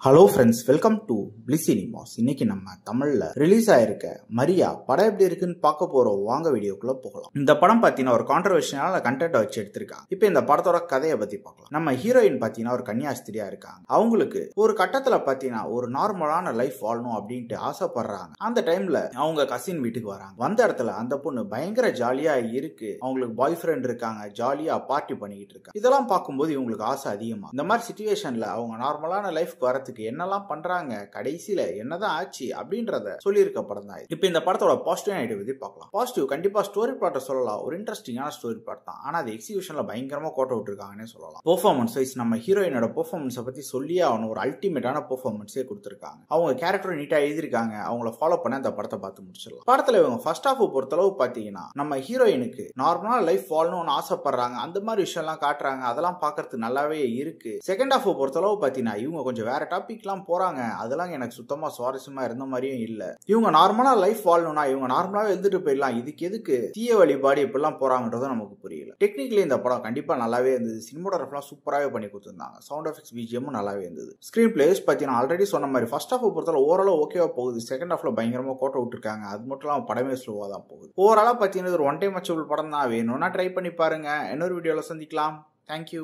Hello friends, welcome to bliss cinemas. இன்னைக்கு நம்ம தமிழ்ல ரிலீஸ் ஆயிருக்க மரியா படம் எப்படி இருக்குன்னு பார்க்க போறோம். வாங்க வீடியோக்குள்ள போகலாம். இந்த படம் பாத்தீங்கன்னா ஒரு கான்ட்ரவர்ஷியலான கண்டென்ட் வச்சு எடுத்திருக்காங்க. இப்போ இந்த படத்தோட கதையை பத்தி பார்க்கலாம். நம்ம ஹீரோயின் பாத்தீங்கன்னா ஒரு கன்னியாஸ்திரியா இருக்காங்க. அவங்களுக்கு ஒரு கட்டத்துல பாத்தீங்கன்னா ஒரு நார்மலான லைஃப் வாழணும் அப்படின்ட்டு ஆசைப்படுறாங்க. அந்த டைம்ல அவங்க கசின் வீட்டுக்கு வராங்க. வந்த இடத்துல அந்த பொண்ணு பயங்கர ஜாலியா இருக்கு. அவங்களுக்கு பாய் ஃப்ரெண்ட் இருக்காங்க. ஜாலியா பார்ட்டி பண்ணிக்கிட்டு இருக்காங்க. இதெல்லாம் பார்க்கும்போது இவங்களுக்கு ஆசை அதிகமா. இந்த மாதிரி சிச்சுவேஷன்ல அவங்க நார்மலான லைஃப் வரதுக்கு என்னெல்லாம் பண்றாங்க, கடைசியில என்னதான் ஆச்சு அப்படின்றத சொல்லியிருக்க படம் தான். இப்போ இந்த படத்தோட பாசிட்டிவ் நெகட்டிவ் பத்தி பார்க்கலாம். பாசிட்டிவ் கண்டிப்பா ஸ்டோரி பிளாட்டை சொல்லலாம். ஒரு இன்ட்ரெஸ்டிங்கான ஸ்டோரி பிளாட் தான். ஆனா அது எக்ஸிகியூஷன்ல பயங்கரமா கோட்ட விட்டுருக்காங்கன்னு சொல்லலாம். பெர்ஃபார்மன்ஸ் வைஸ் நம்ம ஹீரோயினோட பெர்ஃபார்மன்ஸை பத்தி சொல்லியே அவனும் ஒரு அல்டிமேட்டான பெர்ஃபார்மன்ஸே கொடுத்துருக்காங்க. அவங்க கேரக்டர் நீட்டா எழுதிருக்காங்க. அவங்கள ஃபாலோ பண்ண அந்த படத்தை பார்த்து முடிச்சிடலாம். படத்துல இவங்க ஃபர்ஸ்ட் ஹாஃப் பொறுத்தளவு பாத்தீங்கன்னா நம்ம ஹீரோயினுக்கு நார்மலா லைஃப் வாழணும்னு ஆசைப்படுறாங்க. அந்த மாதிரி விஷயம் எல்லாம் காட்டுறாங்க. அதெல்லாம் பாக்குறது நல்லாவே இருக்கு. செகண்ட் ஹாஃப் பொறுத்தளவு பாத்தீங்கன்னா இவங்க கொஞ்சம் வேற டாபிக்லாம் போறாங்க. அதெல்லாம் எனக்கு சுத்தமா சுவாரஸ்யமா இருந்த மாதிரியும் இல்ல. இவங்க நார்மலா லைஃப் வாழணும்னா இவங்க நார்மலாவே எழுதிட்டு போயிடலாம். இதுக்கு எதுக்கு தீய வழிபாடு இப்படிலாம் போறாங்கன்றதும் நமக்கு புரியல. டெக்னிக்கலி இந்த படம் கண்டிப்பா நல்லாவே இருந்தது. சினிமோகிராஃபிலாம் சூப்பராகவே பண்ணி கொடுத்திருந்தாங்க. சவுண்ட் எஃபெக்ட்ஸ் பிஜிஎம் நல்லாவே இருந்தது. ஸ்கிரீன் பிளேஸ் பார்த்தீங்கன்னா ஆல்ரெடி சொன்ன மாதிரி ஃபர்ஸ்ட் ஹாஃப் பொறுத்தவரை ஓரளவு ஓகேவா போகுது. செகண்ட் ஹாஃப்ல பயங்கரமா கோட்டை விட்டுருக்காங்க. அது மட்டும் இல்லாம படமே ஸ்லோவா தான் போகுது. ஓவராலா பார்த்தீங்கன்னா ஒரு ஒன் டைம் வாட்சபிள் படம் தான். வேணும்னா ட்ரை பண்ணி பாருங்க. இன்னொரு வீடியோல சந்திக்கலாம். தேங்க்யூ.